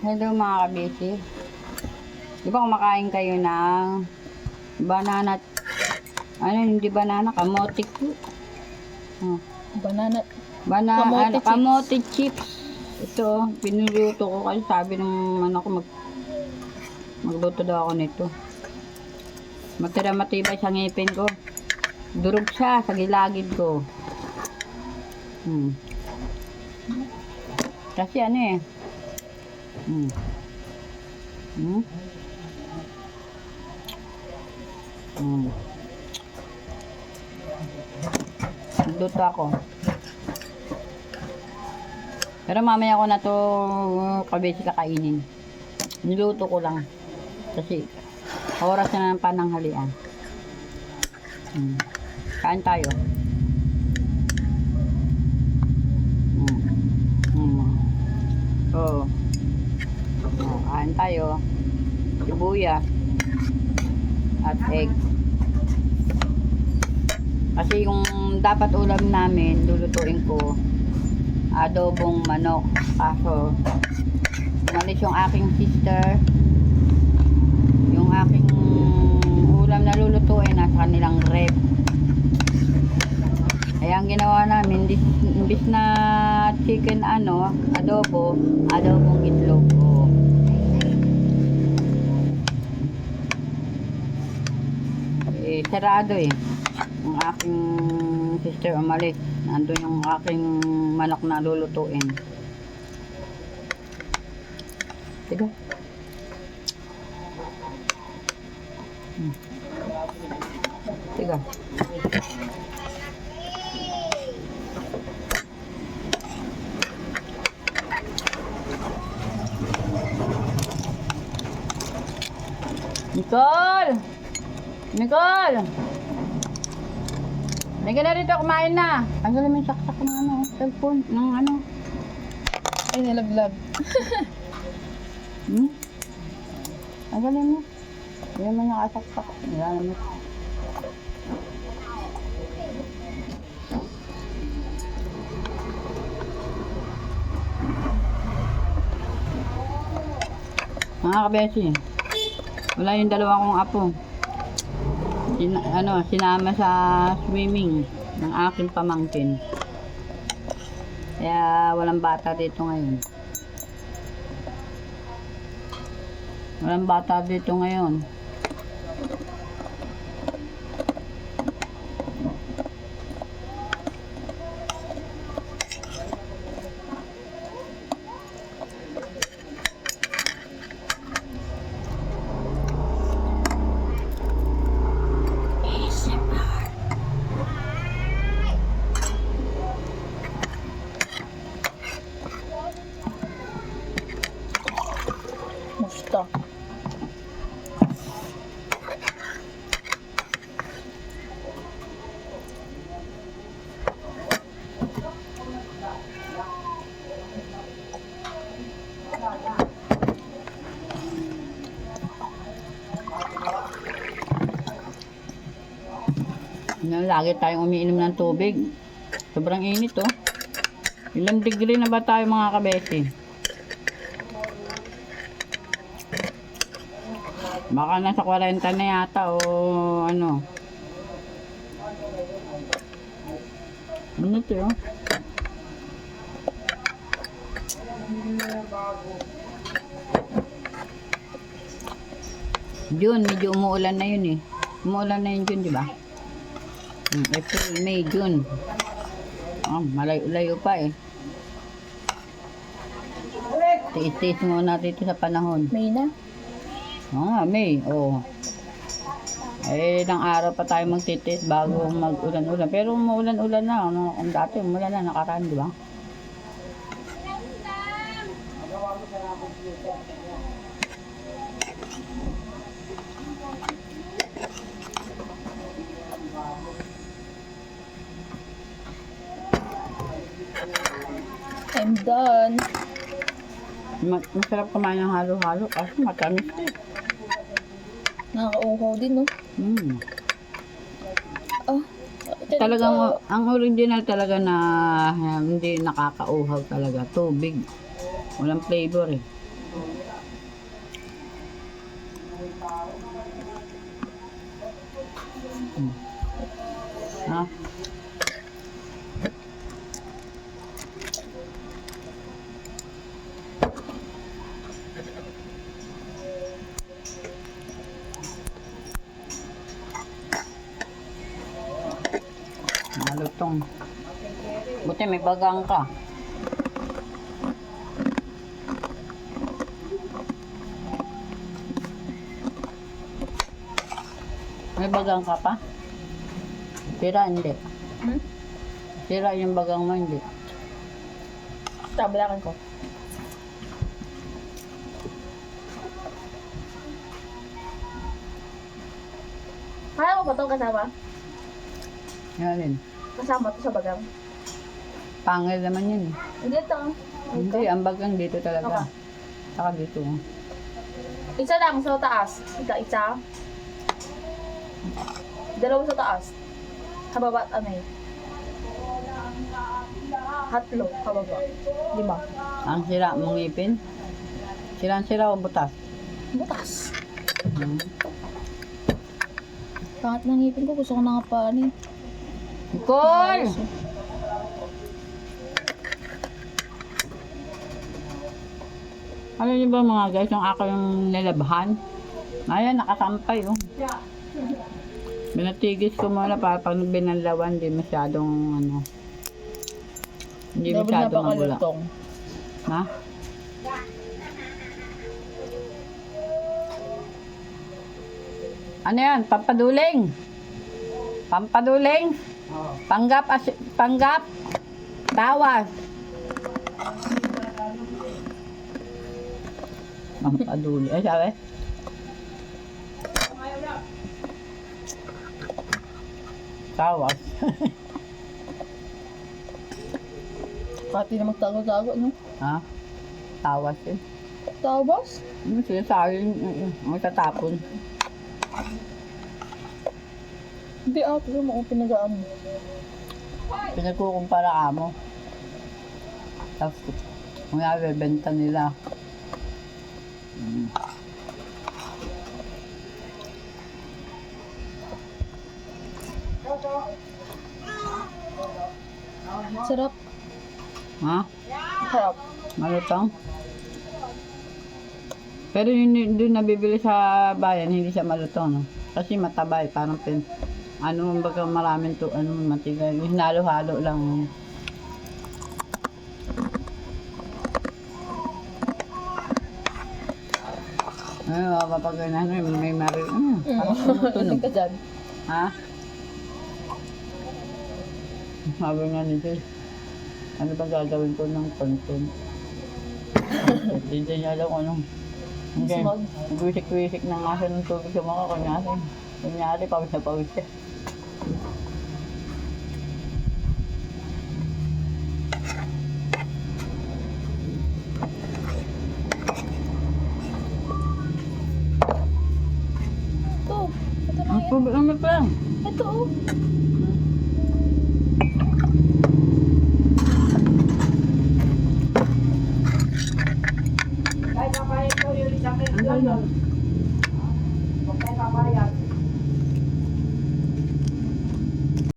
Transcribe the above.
Hello mga kabisi. Di ba kumakain kayo ng banana, hindi banana, kamote po. Oh. Banana. Banana, Kamote kamote chips. Ito, pinuluto ko kasi sabi ng anak ko magluto daw ako nito. Matibay sa ngipin ko. Durog siya sa gilagid ko. Kasi ano eh. Nagluto ako. Pero mamaya ko na to kabisi kakainin. Niluto ko lang. Kasi oras na ng pananghalian. Kain tayo. Oo. Kain tayo. Sibuyas. At egg. Kasi yung dapat ulam namin, lulutuin ko adobong manok. Kaso umalis yung aking sister. Yung aking ulam na lulutuin nasa kanilang rep. Kaya ang ginawa namin, imbis na chicken adobong itlog. Sarado eh. Ang aking sister umalis. Nandun yung aking manok na lulutuin. Diba? Tiga. Nicole! Nicole! May ka na rito, kumain na. Tanggalin mo yung saksak ng cellphone, ng Ay, nalaglag. Tanggalin mo. Hindi naman nakasaksak. Nilalam mo. Mga kabesi, wala yung dalawa kong apo. Sinama sa swimming ng aking pamangkin. Kaya walang bata dito ngayon. Walang bata dito ngayon. Musta. Lagi tayong umiinom ng tubig. Sobrang init oh. Ilang degree na ba tayo mga kabesi? Baka nasa 40 na yata o ano. Ano ito yun? June, medyo umuulan na yun eh. Umuulan na yun June, di ba? April, May, June. Malayo-layo pa eh. Tiis-tiis muna dito sa panahon. May na? May. Ilang araw pa tayo magtitis bago mag-ulan-ulan. Pero umuulan-ulan na. Kung dati umulan na nakaraan, di ba? I'm done. Masarap kumain ng halo-halo kasi matamis eh. Nakakauhaw din, no? Talagang ang original talaga na hindi nakakauhaw talaga. Tubig. Walang flavor eh. Ha? Malutong. Buti may bagang ka. May bagang ka pa? Sira hindi. Hmm? Sira yung bagang mo hindi. Tablakan ko. Kaya mo ba itong kasama? Yan din. Kasama to sa bagang? Pangil naman yun. Hindi ito. Hindi, ang bagang dito talaga. Okay. Saka dito. Isa lang sa taas. Isa. Dalawa sa taas. Kababa at ano eh. Hatlo, kababa. 5. Ang sira mong ngipin? Sira o butas? Butas. Hmm. Pangat ng ngipin ko, gusto ko na nga pa ano eh. Nicole! Alam niyo ba mga guys, yung ako yung nilabhan? Ayan, nakasampay oh. Binatigis ko muna para pag binanlawan, hindi masyadong ano. Hindi masyadong magula. Ha? Ano yan? Pampaduling? Pampaduling? Panggap? Tawas? Pampaduling. Eh, sabi? Tawas. Pati na magtago-tago, no? Ha? Tawas eh. Tabas? Ano sinasabi yung tatapon? Hindi ito mo pinagaan. Pinagkukumpara ka mo. Tapos, mga bebenta nila. Sarap. Ha? Sarap. Malutong? Pero yun doon nabibili sa bayan, hindi siya malutong, no? Kasi matabay, parang baga maraming to, matigay. Hinalo-halo lang. Ay, mapapagay may mari. Parang tumutunog. Ka dyan. Ha? Sabi nga ni Jay, ano ba gagawin ko ng content? Hindi niya alam kung anong. Okay, Smog. wisik-wisik na nga siya ng tubig sa mga kunyari. Kunyari, pawis na pawis siya. Ito. Ito na Ang yan. tubig lang. Ito oh.